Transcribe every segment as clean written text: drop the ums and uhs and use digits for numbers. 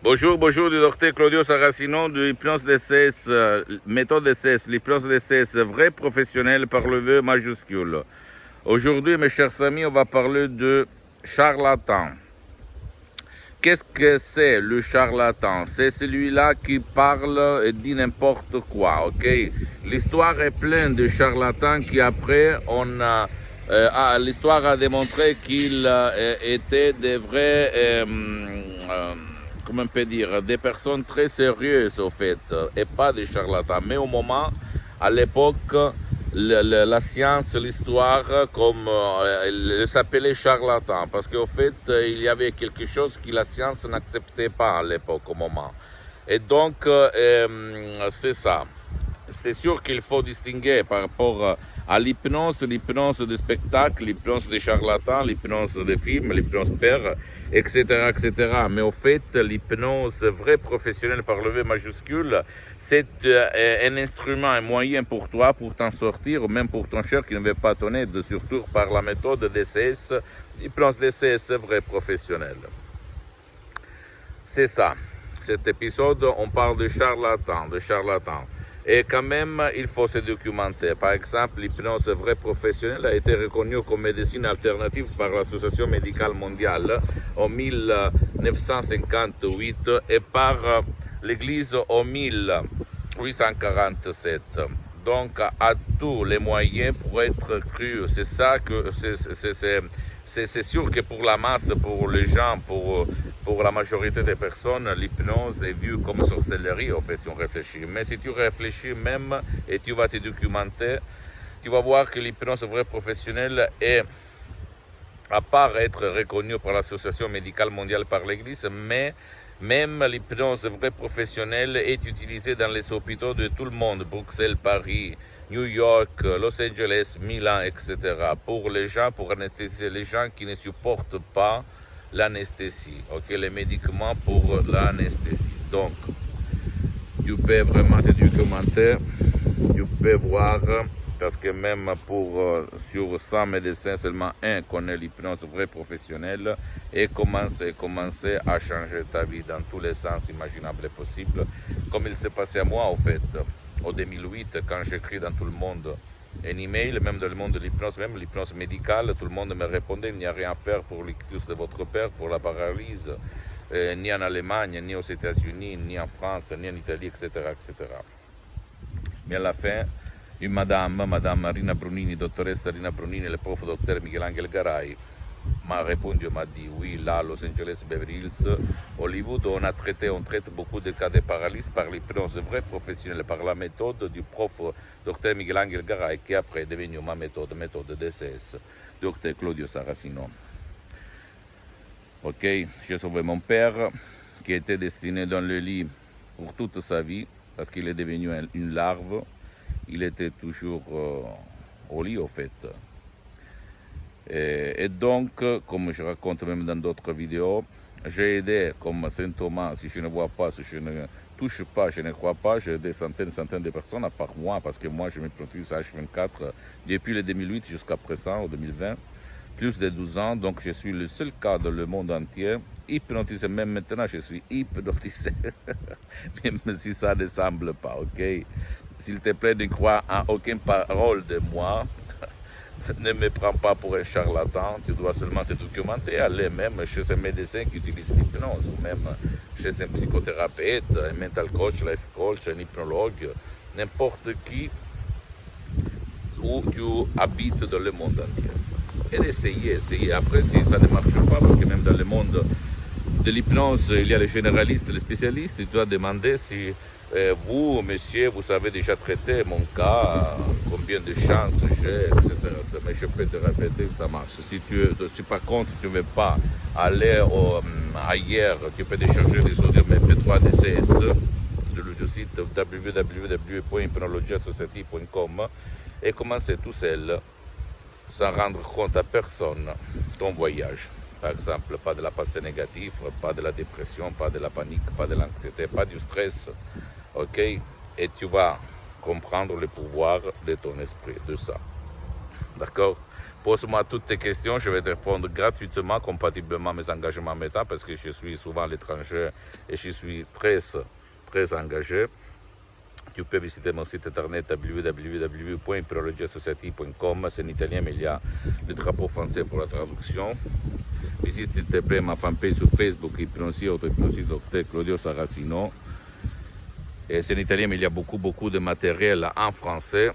Bonjour, bonjour du docteur Claudio Saracino de l'hypnose DCS, méthode DCS, l'hypnose DCS, vrai professionnel par le V majuscule. Aujourd'hui, mes chers amis, on va parler de charlatan. Qu'est-ce que c'est le charlatan? C'est celui-là qui parle et dit n'importe quoi, ok? L'histoire est pleine de charlatans qui après, l'histoire a démontré qu'ils étaient des vrais... comment on peut dire, des personnes très sérieuses au fait, et pas des charlatans. Mais au moment, à l'époque, la science, l'histoire, comme elle s'appelait charlatan, parce qu'au fait, il y avait quelque chose que la science n'acceptait pas à l'époque, au moment. Et donc, c'est ça. C'est sûr qu'il faut distinguer par rapport à l'hypnose de spectacle, l'hypnose des charlatans, l'hypnose des films, l'hypnose père, etc., etc. Mais au fait, l'hypnose vraie professionnelle par le V majuscule, c'est un instrument, un moyen pour toi pour t'en sortir, ou même pour ton cher qui ne veut pas ton aide, surtout par la méthode DCS, l'hypnose DCS vrai professionnelle. C'est ça. Cet épisode, on parle de charlatans, Et quand même, il faut se documenter. Par exemple, l'hypnose vraie professionnelle a été reconnue comme médecine alternative par l'Association médicale mondiale en 1958 et par l'Église en 1847. Donc, à tous les moyens pour être cru. C'est ça que c'est sûr que pour la masse, pour les gens, pour la majorité des personnes, l'hypnose est vue comme sorcellerie, en fait, si on réfléchit. Mais si tu réfléchis même et tu vas te documenter, tu vas voir que l'hypnose vraie professionnelle est, à part être reconnue par l'Association médicale mondiale par l'Église, mais même l'hypnose vraie professionnelle est utilisée dans les hôpitaux de tout le monde, Bruxelles, Paris, New York, Los Angeles, Milan, etc. Pour les gens, pour anesthésier les gens qui ne supportent pas l'anesthésie, ok, les médicaments pour l'anesthésie. Donc, tu peux vraiment te documenter, tu peux voir, parce que même sur 100 médecins, seulement un connaît l'hypnose vraie professionnelle et commencer à changer ta vie dans tous les sens imaginables et possibles, comme il s'est passé à moi, en fait, en 2008, quand j'écris dans tout le monde un email, même dans le monde de l'hypnose, même l'hypnose médicale, tout le monde me répondait, il n'y a rien à faire pour l'ictus de votre père, pour la paralyse, ni en Allemagne, ni aux États-Unis, ni en France, ni en Italie, etc., etc. Mais à la fin, une madame Rina Brunini, dottoressa Rina Brunini, le prof docteur Michelangelo Garay, m'a répondu, m'a dit, oui, là, Los Angeles, Beverly Hills, Hollywood, on traite beaucoup de cas de paralysie par l'hypnose vraie professionnelle, par la méthode du prof Dr Michelangelo Garay, qui après est devenue ma méthode DCS, Dr Claudio Saracino. Ok, j'ai sauvé mon père, qui était destiné dans le lit pour toute sa vie, parce qu'il est devenu une larve. Il était toujours au lit, au fait. Et donc, comme je raconte même dans d'autres vidéos, j'ai aidé comme Saint Thomas, si je ne vois pas, si je ne touche pas, je ne crois pas, j'ai aidé centaines de personnes à part moi, parce que moi je me produis H24 depuis le 2008 jusqu'à présent, en 2020, plus de 12 ans, donc je suis le seul cas dans le monde entier, hypnotisé, même maintenant je suis hypnotisé, même si ça ne semble pas, ok? S'il te plaît, ne crois à aucune parole de moi. Ne me prends pas pour un charlatan, tu dois seulement te documenter, aller même chez un médecin qui utilise l'hypnose, ou même chez un psychothérapeute, un mental coach, life coach, un hypnologue, n'importe qui, où tu habites dans le monde entier. Et d'essayer. Après, si ça ne marche pas, parce que même dans le monde de l'hypnose, il y a les généralistes, les spécialistes, tu dois demander si vous, monsieur, vous avez déjà traité mon cas, combien de chances j'ai, etc. Mais je peux te répéter que ça marche. Si par contre tu ne veux pas aller ailleurs, tu peux décharger les audios MP3 DCS du site www.hypnologieassociative.com et commencer tout seul, sans rendre compte à personne, ton voyage. Par exemple, pas de la pensée négative, pas de la dépression, pas de la panique, pas de l'anxiété, pas du stress. Ok? Et tu vas comprendre le pouvoir de ton esprit, de ça. D'accord? Pose-moi toutes tes questions, je vais te répondre gratuitement, compatiblement à mes engagements méta, parce que je suis souvent à l'étranger et je suis très engagé. Tu peux visiter mon site internet www.hypnologiassociative.com. C'est en italien, mais il y a le drapeau français pour la traduction. Visite s'il te plaît ma fanpage sur Facebook, Hypnosie, Auto-Hypnosie, Dr Claudio Saracino. Et c'est en italien, mais il y a beaucoup de matériel en français.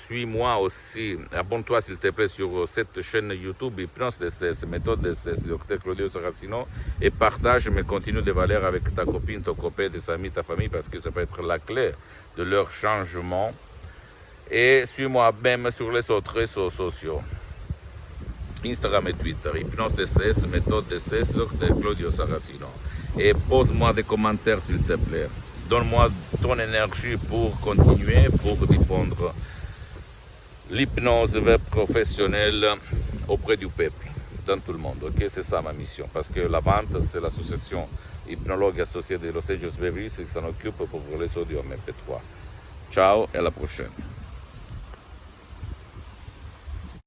Suis-moi aussi, abonne-toi s'il te plaît sur cette chaîne YouTube Hypnose DCS, méthode DCS, Dr Claudio Saracino, et partage mes contenus de valeur avec ta copine, ton copain, tes amis, ta famille, parce que ça peut être la clé de leur changement. Et suis-moi même sur les autres réseaux sociaux, Instagram et Twitter, Hypnose DCS, méthode DCS, Dr Claudio Saracino. Et pose-moi des commentaires s'il te plaît. Donne-moi ton énergie pour continuer, pour diffondre l'hypnose professionnelle auprès du peuple, dans tout le monde. Ok, c'est ça ma mission. Parce que la vente, c'est l'association Hypnologue associée de Los Angeles Beverly qui s'en occupe pour les audios MP3. Ciao et à la prochaine.